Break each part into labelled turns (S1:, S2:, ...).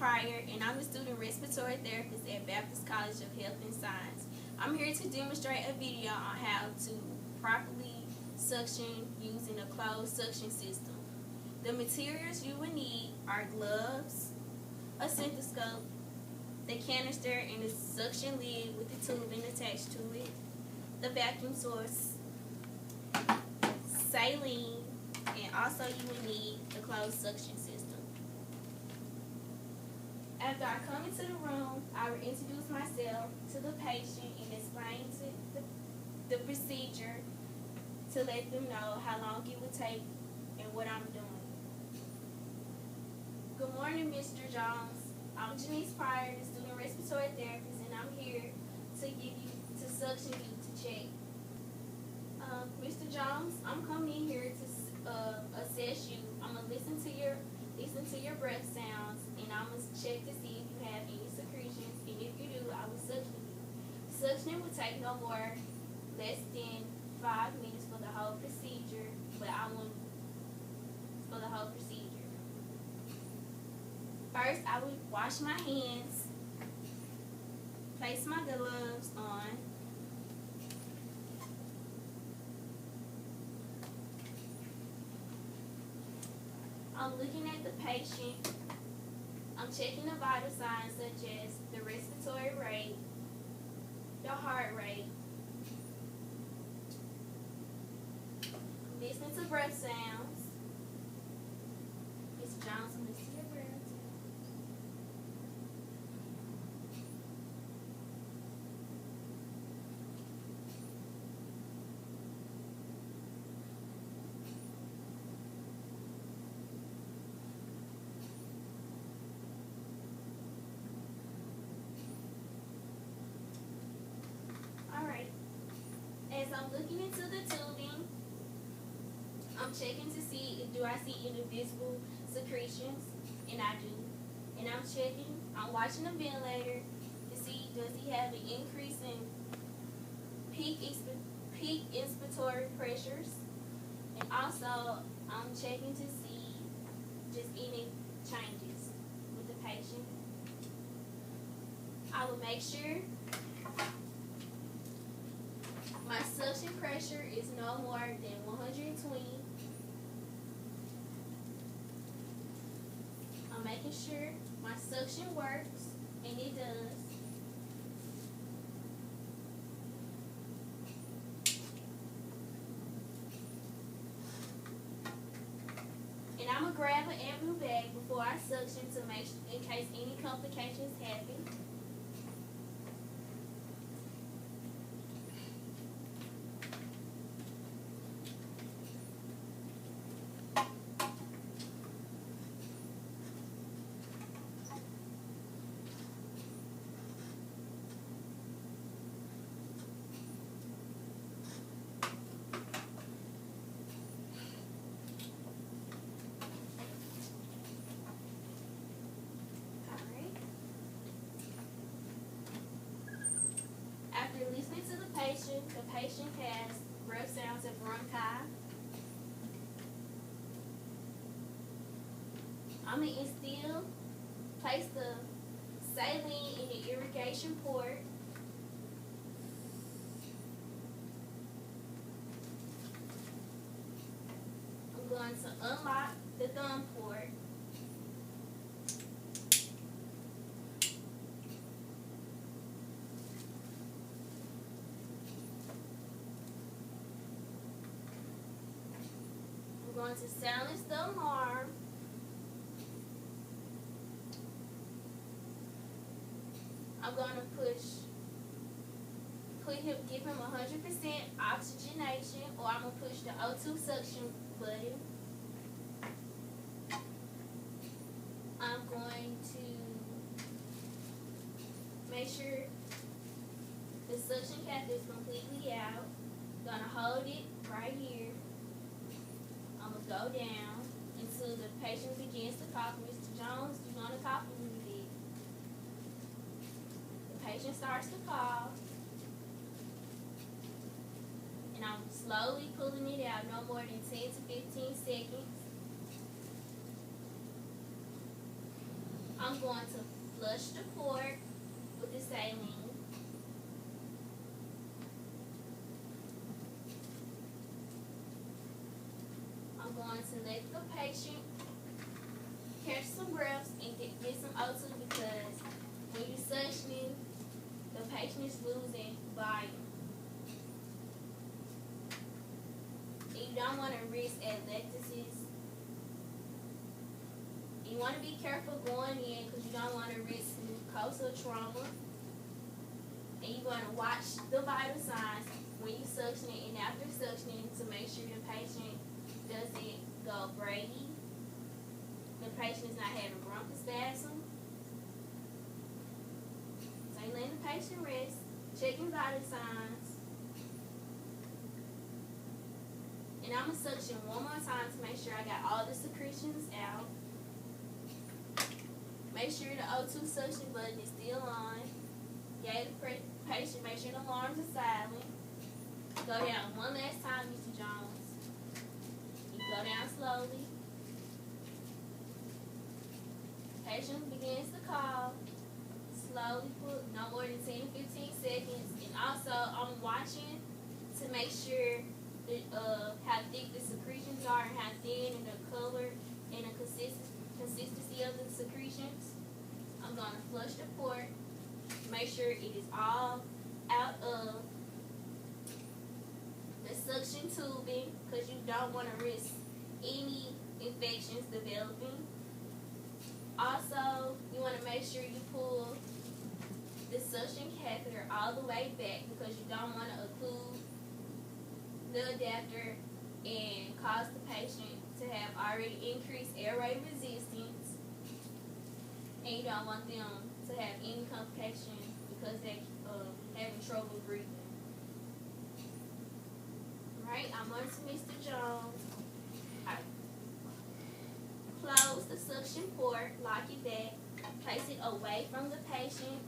S1: Pryor, and I'm a student respiratory therapist at Baptist College of Health and Science. I'm here to demonstrate a video on how to properly suction using a closed suction system. The materials you will need are gloves, a stethoscope, the canister and the suction lid with the tubing attached to it, the vacuum source, saline, and also you will need the closed suction system. After I come into the room, I will introduce myself to the patient and explain the procedure to let them know how long it will take and what I'm doing. Good morning, Mr. Jones. I'm Janice Pryor, the student respiratory therapist, and I'm here to suction you to check. Mr. Jones, I'm coming in here to assess you. I'm gonna listen to your breath sounds, and I'm gonna check to see if you have any secretions. And if you do, I will suction you. Suctioning will take no less than 5 minutes for the whole procedure, but I want for the whole procedure. First, I will wash my hands, place my gloves on. I'm looking at the patient. I'm checking the vital signs such as the respiratory rate, the heart rate, listening to breath sounds. Mr. Johnson, listen to your breath sounds. Alright. As I'm looking into the tubing, I'm checking to see do I see any visible secretions, and I do. And I'm watching the ventilator to see does he have an increase in peak inspiratory pressures, and also I'm checking to see just any changes with the patient. I will make sure my suction pressure is no more than 120. I'm making sure my suction works, and it does. And I'm going to grab an ambu bag before I suction to make sure in case any complications happen. After listening to the patient has breath sounds of bronchi. I'm going to place the saline in the irrigation port. I'm going to unlock the thumb port. I'm going to silence the alarm. I'm going to give him 100% oxygenation, or I'm going to push the O2 suction button. I'm going to make sure the suction cap is completely out. I'm going to hold it right here. I'm going to go down until the patient begins to cough. Mr. Jones, you're going to cough a little bit. The patient starts to cough. And I'm slowly pulling it out, no more than 10 to 15 seconds. I'm going to flush the port with the saline. I'm going to let the patient catch some breaths and get some O2 because when you're suctioning, the patient is losing volume. And you don't want to risk atelectasis. You want to be careful going in because you don't want to risk mucosal trauma. And you're going to watch the vital signs when you're suctioning and after suctioning to make sure the patient doesn't go Brady. The patient is not having bronchospasm. So you're letting the patient rest, checking vital signs. And I'm going to suction one more time to make sure I got all the secretions out. Make sure the O2 suction button is still on. Gauge the patient, make sure the alarms are silent. Go down one last time, Mr. Jones. You go down slowly. Patient begins to call. Slowly put no more than 10 to 15 seconds. And also, I'm watching to make sure that, how thick the secretions are and how thin and the color and the consistency of the secretions. I'm going to flush the port. Make sure it is all out of the suction tubing because you don't want to risk any infections developing. Also, you want to make sure you pull the suction catheter all the way back because you don't want to occlude the adapter and cause the patient to have already increased airway resistance, and you don't want them to have any complications because they're having trouble breathing. Right, I'm on to Mr. Jones. I close the suction port, lock it back, place it away from the patient.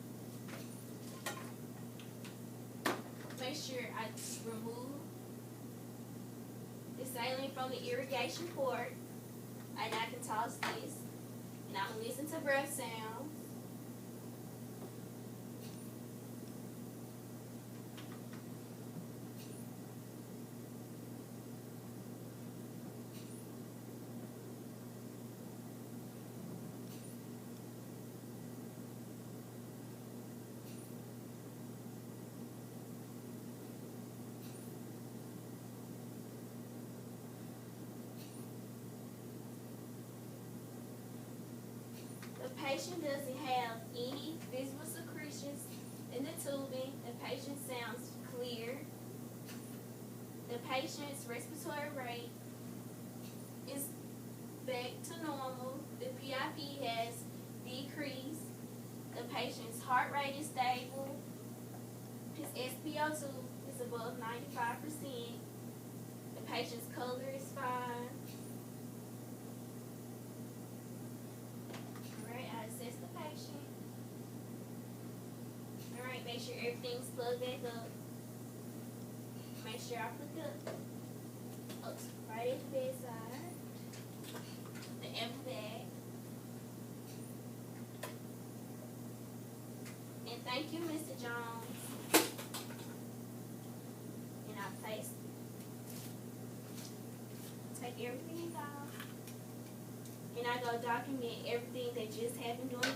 S1: Make sure I remove the saline from the irrigation port, and I can toss this, and I'm going to listen to breath sounds. The patient doesn't have any visible secretions in the tubing. The patient sounds clear. The patient's respiratory rate is back to normal. The PIP has decreased. The patient's heart rate is stable. His SpO2 is above 95%. The patient's color is fine. Make sure everything's plugged back up. Make sure I put the hooks right at the bedside. The empty bag. And thank you, Mr. Jones. And I take everything off. And I go document everything that just happened during